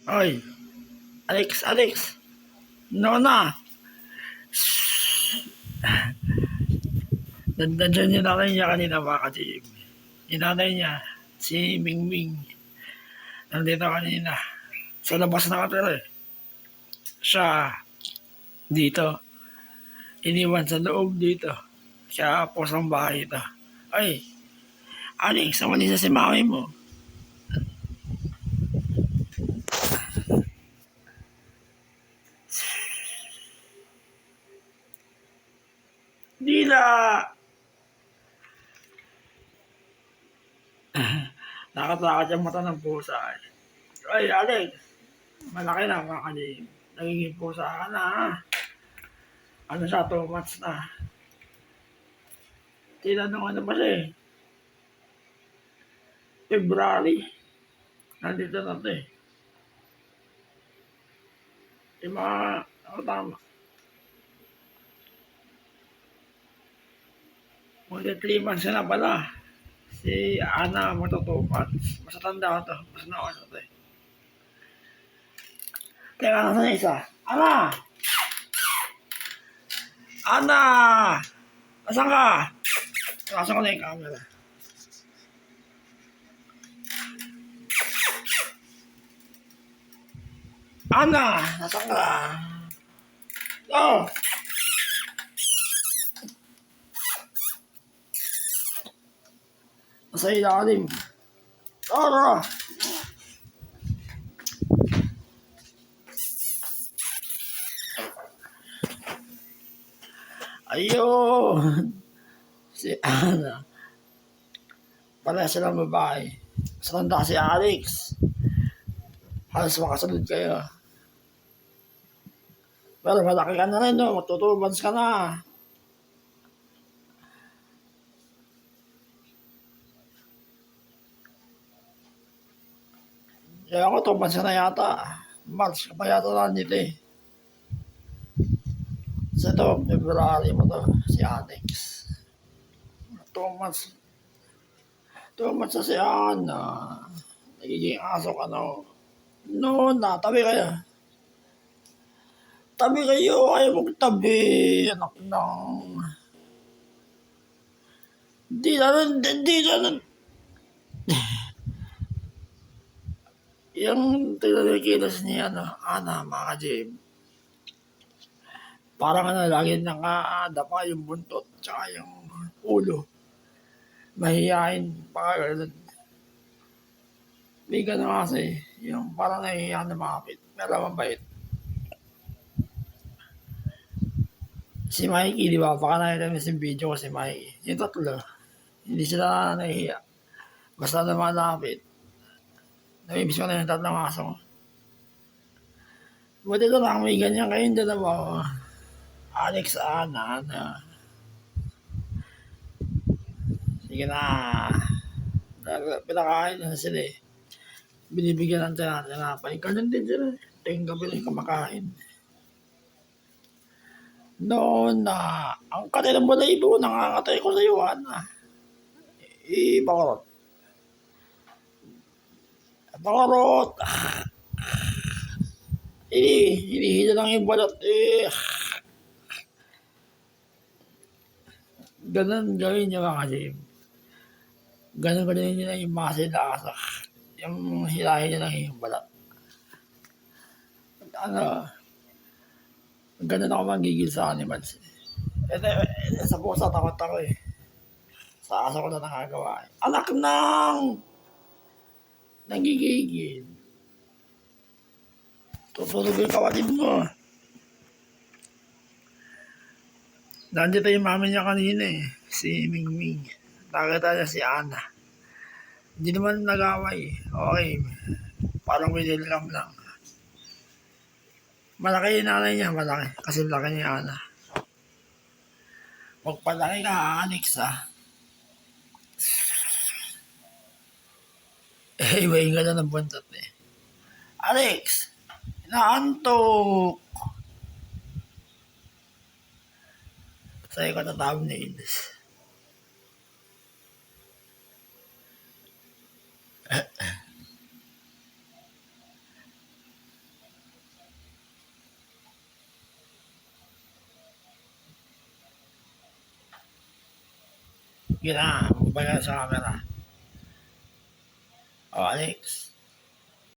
Oy, Alex. No na. Nandiyan yung nanay niya kanina mga ka-GM. Yung nanay niya, si Mingming. Nandito kanina. Sa labas na katira eh. Siya, dito. Iniwan sa loob dito. Siya po sa bahay ito. Ay, Alex, naman isa si mami mo. Dila! Nakatakot yung mata ng pusa eh. Ay, Alex, malaki na mga ka-GM. Nagiging pusa ka na ha. Ano siya, 2 months na. Tinanong ano pa siya eh. February. Nandito na ito eh. Yung mga, ako tama. Magka 3 months na pala. Si Ana matutupat. Mas tanda ko to. Mas naon ito eh. Teka, nasa isa? Ana! Ana! Nasaan ka? Nasaan ko na yung camera. Ana! Nasaan ka? Oh! Nasa ilalim. Tara! Ayun! Si Ana. Pala silang babae. Mas tanda si Alex. Halos makasunod kayo. Pero malaki ka na rin, no? Magtutubans ka na. Kaya ako, 2 months ka na yata. March ka pa yata nandito eh. Sa ito, February mo to, si Alex. 2 months. 2 months na si Ana. Nagiging aso ka na. No, na, tabi kayo. Tabi kayo, ayaw magtabi. Anak ng... Di na. Yung tinalikilas niya, Ana, mga ka-Jim. Parang lagi nakadapa yung buntot, tsaka yung ulo. Mahihain, baka ganun. May ganun kasi, yung parang nahihiyan na makapit, pero mabait. Si Mikey, di ba? Baka nakita mo yung video ko si Mikey. Yung tatlo, hindi sila nahihiya. Basta na malapit. Namimiss ko na yung tatlong aso. Buti ito lang, may ganyan kayong dalawa. Alex, Ana. Sige na. Pinakain na sila eh. Binibigyan ng tinapay. Ganun din sila. Tingin gabi lang kumakain. Noon na, ang kanilang balayibo, nakakatay ko sa iyo, Ana. Bakarot. Bakarot. Hinihila lang yung balat eh. Ganun gawin niyo mga Jim. Ganun niyo na yung muscle na asa. Yung hilahin niyo lang yung balat. Ano, ganun ako manggigil sa animals. Sa pusa takot ako eh. Sa aso ko na nakagawa eh. Anak ng nagigigil. Tutunog yung kapatid mo. Nandito yung mami niya kanina eh. Si Mingming. Nakita niya si Ana. Hindi naman nag-away. Okay. Parang winilcam lang. Malaki yung nanay niya. Malaki. Kasi laki niya Ana. Huwag palaki ka, Alex ah. Ibahin ka na ng buntot eh. Alex! Inaantok! Sa'yo ka na thumbnails. Sige na, magbaga sa camera. O, Alex.